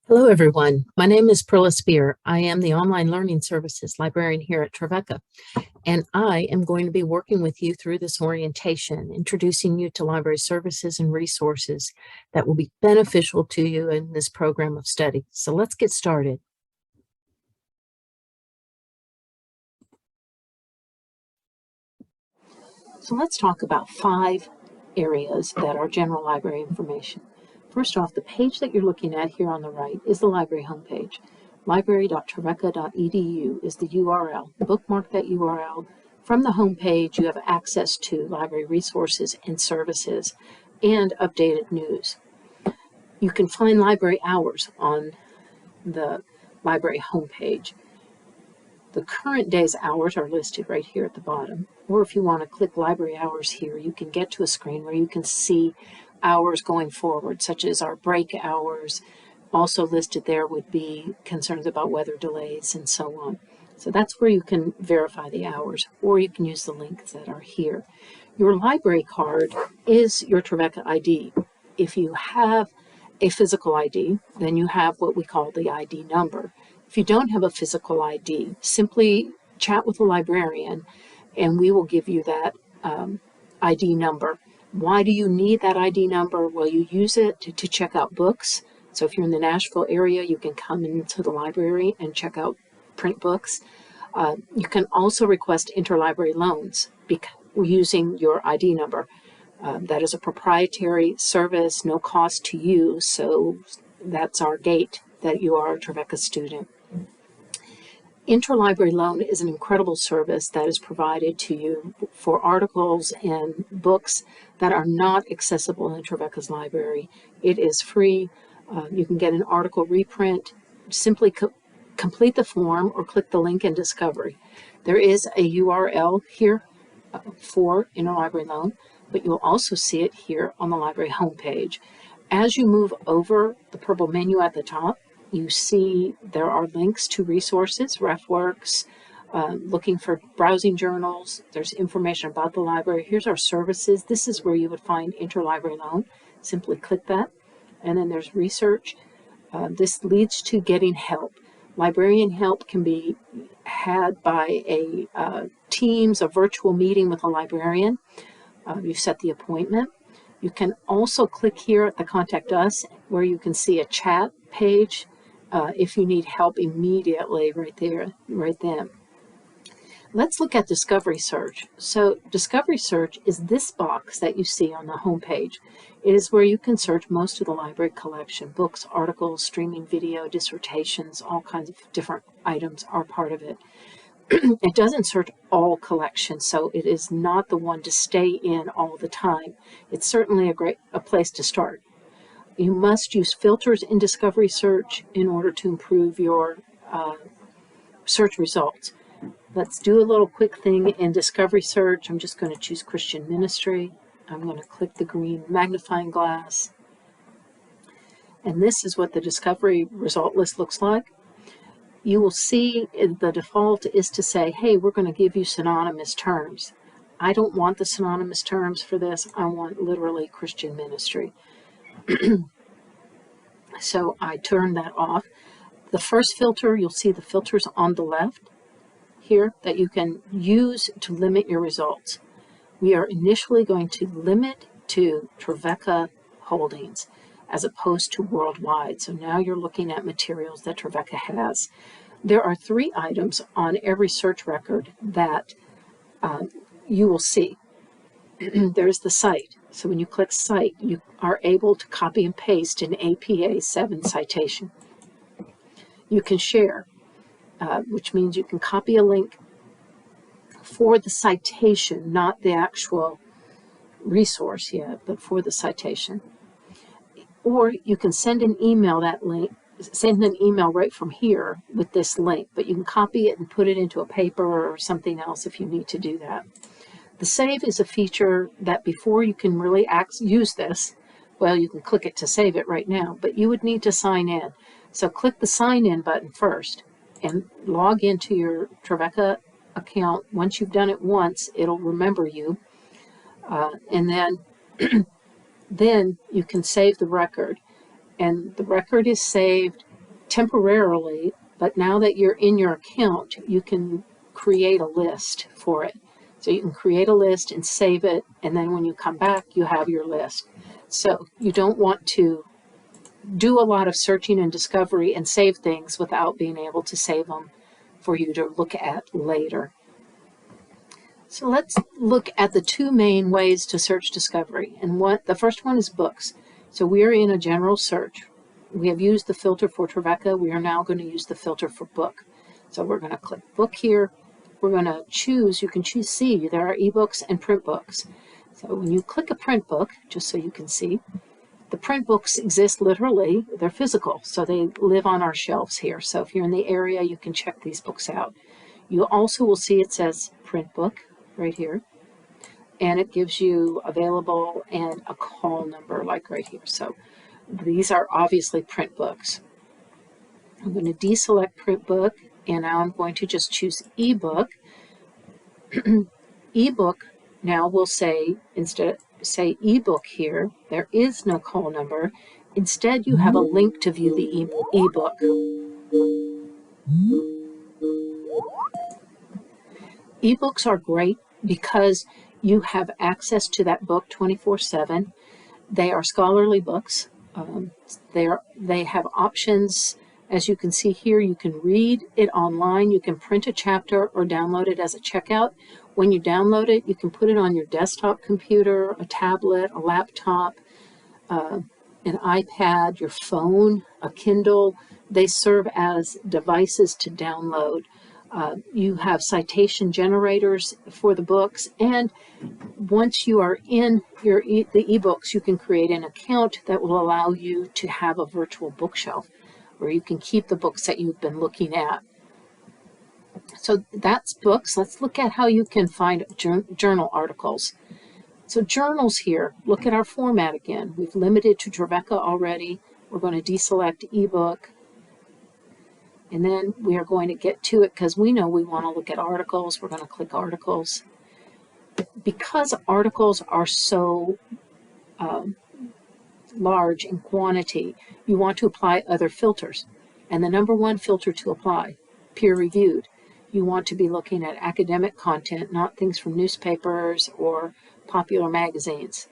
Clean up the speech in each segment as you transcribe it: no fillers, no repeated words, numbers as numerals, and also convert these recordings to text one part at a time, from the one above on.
Hello, everyone. My name is Perla Spear. I am the Online Learning Services Librarian here at Trevecca, and I am going to be working with you through this orientation, introducing you to library services and resources that will be beneficial to you in this program of study. So let's get started. So let's talk about 5 areas that are general library information. First off, the page that you're looking at here on the right is the library homepage. Library.trevecca.edu is the URL. Bookmark that URL. From the homepage, you have access to library resources and services and updated news. You can find library hours on the library homepage. The current day's hours are listed right here at the bottom. Or if you want to click library hours here, you can get to a screen where you can see hours going forward, such as our break hours. Also listed there would be concerns about weather delays and so on. So that's where you can verify the hours, or you can use the links that are here. Your library card is your Trevecca ID. If you have a physical ID, then you have what we call the ID number. If you don't have a physical ID, simply chat with a librarian and we will give you that ID number. Why do you need that ID number? Well, you use it to check out books. So if you're in the Nashville area, you can come into the library and check out print books. You can also request interlibrary loans using your ID number. That is a proprietary service, no cost to you, so that's our gate that you are a Trevecca student. Interlibrary loan is an incredible service that is provided to you for articles and books that are not accessible in Trevecca's library. It is free. You can get an article reprint. Simply complete the form or click the link in Discovery. There is a URL here for interlibrary loan, but you'll also see it here on the library homepage. As you move over the purple menu at the top, you see there are links to resources, RefWorks, looking for browsing journals. There's information about the library. Here's our services. This is where you would find interlibrary loan. Simply click that. And then there's research. This leads to getting help. Librarian help can be had by a Teams, a virtual meeting with a librarian. You set the appointment. You can also click here at the Contact Us where you can see a chat page if you need help immediately right there, right then. Let's look at Discovery Search. So Discovery Search is this box that you see on the home page. It is where you can search most of the library collection. Books, articles, streaming video, dissertations, all kinds of different items are part of it. It doesn't search all collections, so it is not the one to stay in all the time. It's certainly a place to start. You must use filters in Discovery Search in order to improve your search results. Let's do a little quick thing in Discovery Search. I'm just going to choose Christian Ministry. I'm going to click the green magnifying glass. And this is what the Discovery result list looks like. You will see the default is to say, hey, we're going to give you synonymous terms. I don't want the synonymous terms for this. I want literally Christian ministry. So I turn that off. The first filter, you'll see the filters on the left here that you can use to limit your results. We are initially going to limit to Trevecca holdings as opposed to worldwide. So now you're looking at materials that Trevecca has. There are 3 items on every search record that you will see. There's the cite. So when you click cite, you are able to copy and paste an APA 7 citation. You can share, which means you can copy a link for the citation, not the actual resource yet, but for the citation. Or you can send an email right from here with this link, but you can copy it and put it into a paper or something else if you need to do that. The save is a feature that before you can really use this, well, you can click it to save it right now, but you would need to sign in. So click the sign in button first and log into your Trevecca account. Once you've done it once, it'll remember you. And then then you can save the record. And the record is saved temporarily, but now that you're in your account, you can create a list for it. So you can create a list and save it, and then when you come back, you have your list. So you don't want to do a lot of searching and discovery and save things without being able to save them for you to look at later. So let's look at the two main ways to search discovery. And the first one is books. So we are in a general search. We have used the filter for Trevecca. We are now going to use the filter for book. So we're going to click book here. We're going to choose, you can choose C. There are ebooks and print books. So when you click a print book, just so you can see, the print books exist literally. They're physical, so they live on our shelves here. So if you're in the area, you can check these books out. You also will see it says print book right here, and it gives you available and a call number like right here. So these are obviously print books. I'm going to deselect print book, and now I'm going to just choose ebook. Ebook now will say, instead say ebook here, there is no call number. Instead, you have a link to view the ebook. Ebooks are great because you have access to that book 24/7. They are scholarly books. They have options. As you can see here, you can read it online. You can print a chapter or download it as a checkout. When you download it, you can put it on your desktop computer, a tablet, a laptop, an iPad, your phone, a Kindle. They serve as devices to download. You have citation generators for the books, and once you are in the ebooks, you can create an account that will allow you to have a virtual bookshelf where you can keep the books that you've been looking at. So that's books. Let's look at how you can find journal articles. So journals here, look at our format again. We've limited to Trevecca already. We're going to deselect ebook. And then we are going to get to it because we know we want to look at articles. We're going to click articles. Because articles are so large in quantity, you want to apply other filters. And the number one filter to apply, peer-reviewed. You want to be looking at academic content, not things from newspapers or popular magazines.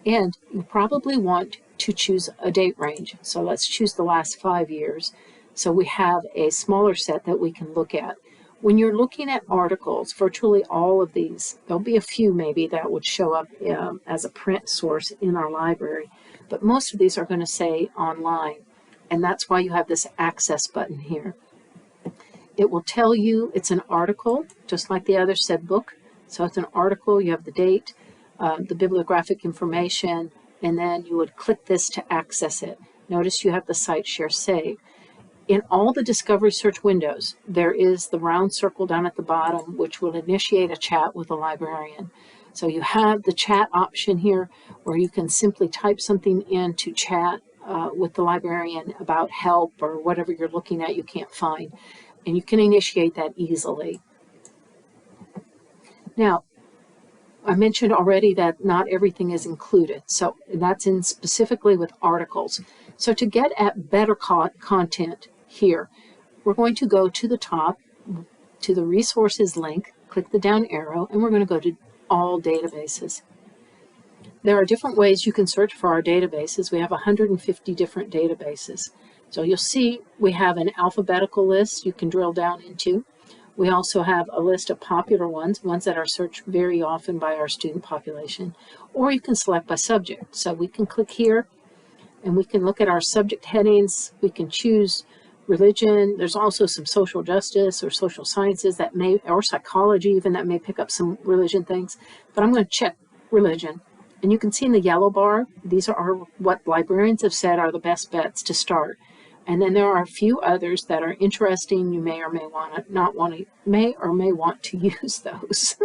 And you probably want to choose a date range. So let's choose the last 5 years. So we have a smaller set that we can look at. When you're looking at articles, virtually all of these, there'll be a few maybe that would show up as a print source in our library, but most of these are going to say online, and that's why you have this access button here. It will tell you it's an article, just like the other said book. So it's an article, you have the date, the bibliographic information, and then you would click this to access it. Notice you have the Cite, Share, Save. In all the Discovery Search windows, there is the round circle down at the bottom, which will initiate a chat with a librarian. So you have the chat option here, where you can simply type something in to chat with the librarian about help or whatever you're looking at you can't find. And you can initiate that easily. Now, I mentioned already that not everything is included. So that's in specifically with articles. So to get at better content here, we're going to go to the top, to the resources link, click the down arrow, and we're going to go to all databases. There are different ways you can search for our databases. We have 150 different databases. So you'll see we have an alphabetical list you can drill down into. We also have a list of popular ones that are searched very often by our student population, or you can select by subject. So we can click here and we can look at our subject headings. We can choose religion. There's also some social justice or social sciences that may, or psychology even, that may pick up some religion things. But I'm going to check religion. And you can see in the yellow bar, these are what librarians have said are the best bets to start. And then there are a few others that are interesting. You may or may want to use those.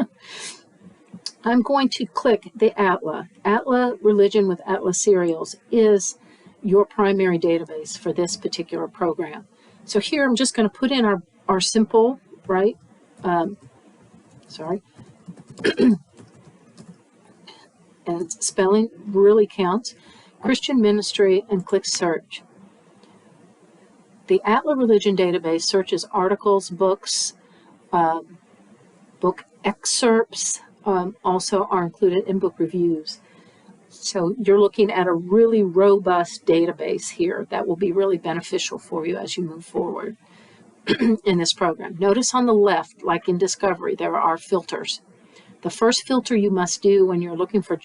I'm going to click the ATLA. ATLA Religion with ATLA Serials is your primary database for this particular program. So here I'm just going to put in our simple, right? And spelling really counts. Christian ministry, and click search. The Atlas Religion database searches articles, books, book excerpts, also are included in book reviews. So you're looking at a really robust database here that will be really beneficial for you as you move forward in this program. Notice on the left, like in Discovery, there are filters. The first filter you must do when you're looking for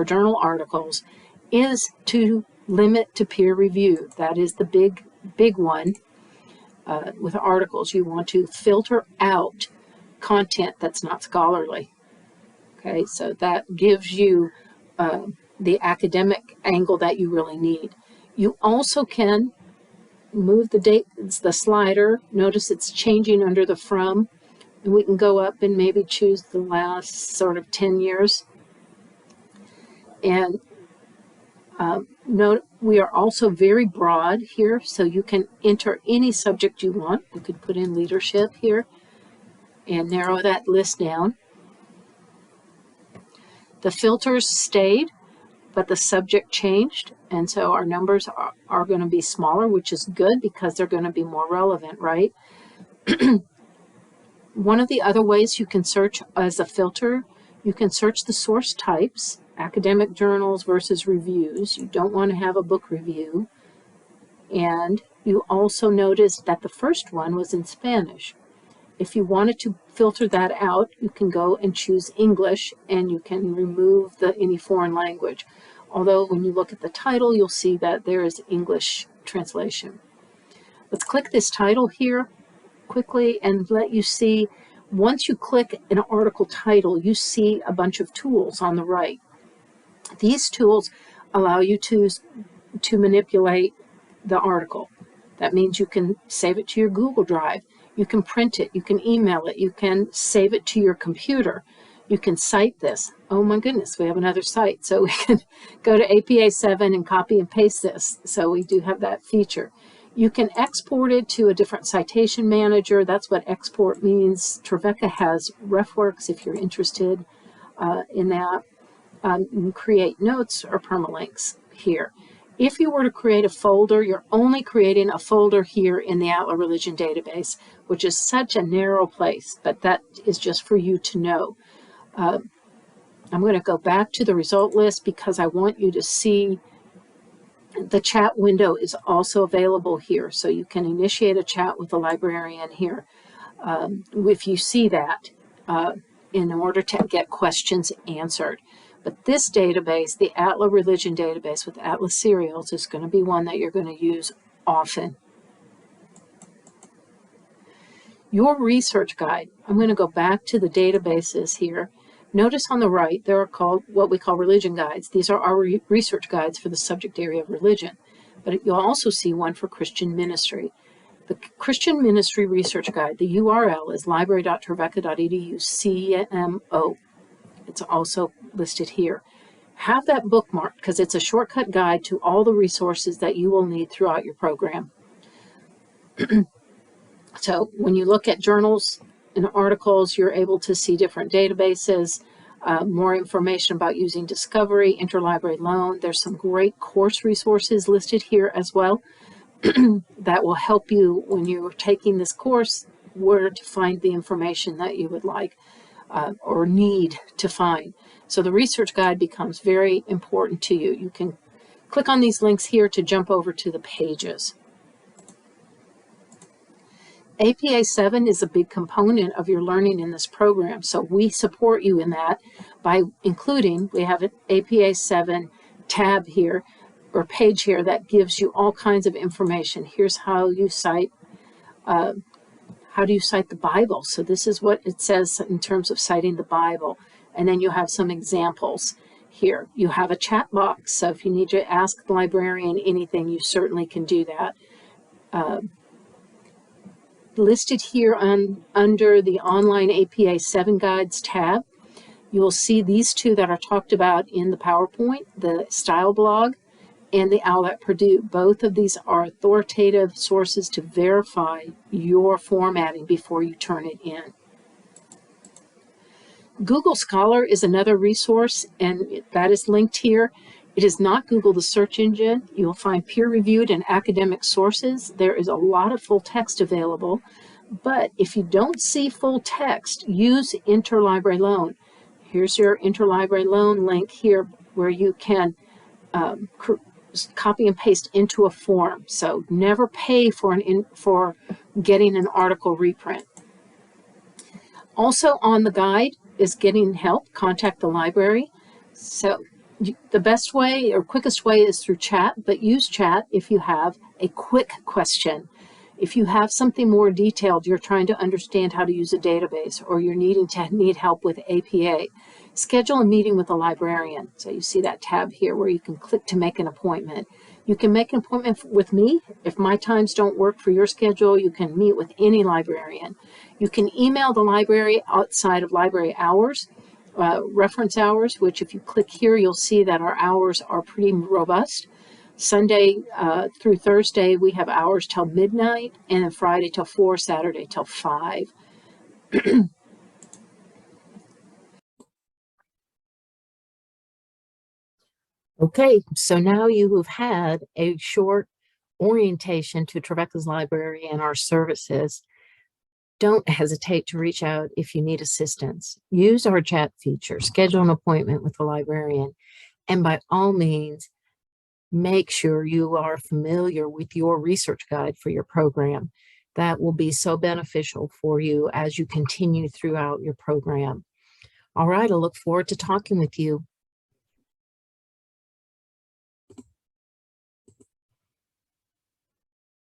journal articles is to limit to peer review. That is the big one with articles. You want to filter out content that's not scholarly. Okay, so that gives you the academic angle that you really need. You also can move the slider. Notice it's changing under the from, and we can go up and maybe choose the last sort of 10 years. And note we are also very broad here, so you can enter any subject you want. You could put in leadership here and narrow that list down. The filters stayed, but the subject changed, and so our numbers are going to be smaller, which is good because they're going to be more relevant, right? One of the other ways you can search as a filter, you can search the source types, academic journals versus reviews. You don't want to have a book review. And you also noticed that the first one was in Spanish. If you wanted to filter that out, you can go and choose English, and you can remove any foreign language. Although when you look at the title, you'll see that there is English translation. Let's click this title here quickly and let you see, once you click an article title, you see a bunch of tools on the right. These tools allow you to manipulate the article. That means you can save it to your Google Drive. You can print it, you can email it, you can save it to your computer. You can cite this. Oh my goodness, we have another site. So we can go to APA 7 and copy and paste this. So we do have that feature. You can export it to a different citation manager. That's what export means. Trevecca has RefWorks if you're interested in that. You can create notes or permalinks here. If you were to create a folder, you're only creating a folder here in the Atlas Religion database, which is such a narrow place, but that is just for you to know. I'm going to go back to the result list because I want you to see the chat window is also available here. So you can initiate a chat with the librarian here if you see that in order to get questions answered. But this database, the Atlas Religion database with Atlas serials, is going to be one that you're going to use often. Your research guide. I'm going to go back to the databases here. Notice on the right, there are called what we call religion guides. These are our research guides for the subject area of religion. But you'll also see one for Christian ministry. The Christian Ministry Research Guide, the URL is library.trevecca.edu CMO. It's also listed here. Have that bookmarked because it's a shortcut guide to all the resources that you will need throughout your program. So when you look at journals and articles, you're able to see different databases, more information about using Discovery, interlibrary loan. There's some great course resources listed here as well that will help you when you're taking this course, where to find the information that you would like or need to find. So the research guide becomes very important to you. You can click on these links here to jump over to the pages. APA 7 is a big component of your learning in this program, so we support you in that by including, we have an APA 7 tab here, or page here, that gives you all kinds of information. Here's how you cite, how do you cite the Bible? So this is what it says in terms of citing the Bible. And then you have some examples here. You have a chat box, so if you need to ask the librarian anything, you certainly can do that. Listed here under the online APA 7 guides tab, you will see these two that are talked about in the PowerPoint, the style blog and the OWL at Purdue. Both of these are authoritative sources to verify your formatting before you turn it in. Google Scholar is another resource, and that is linked here. It is not Google, the search engine. You'll find peer-reviewed and academic sources. There is a lot of full text available. But if you don't see full text, use interlibrary loan. Here's your interlibrary loan link here where you can copy and paste into a form. So never pay for getting an article reprint. Also on the guide is getting help. Contact the library. So the best way or quickest way is through chat, but use chat if you have a quick question. If you have something more detailed, you're trying to understand how to use a database, or you're need help with APA, schedule a meeting with a librarian. So you see that tab here where you can click to make an appointment. You can make an appointment with me. If my times don't work for your schedule, you can meet with any librarian. You can email the library outside of library hours, reference hours, which if you click here, you'll see that our hours are pretty robust. Sunday through Thursday, we have hours till midnight, and then Friday till 4, Saturday till 5. Okay, so now you have had a short orientation to Trevecca's library and our services. Don't hesitate to reach out if you need assistance. Use our chat feature, schedule an appointment with the librarian, and by all means, make sure you are familiar with your research guide for your program. That will be so beneficial for you as you continue throughout your program. All right, I look forward to talking with you.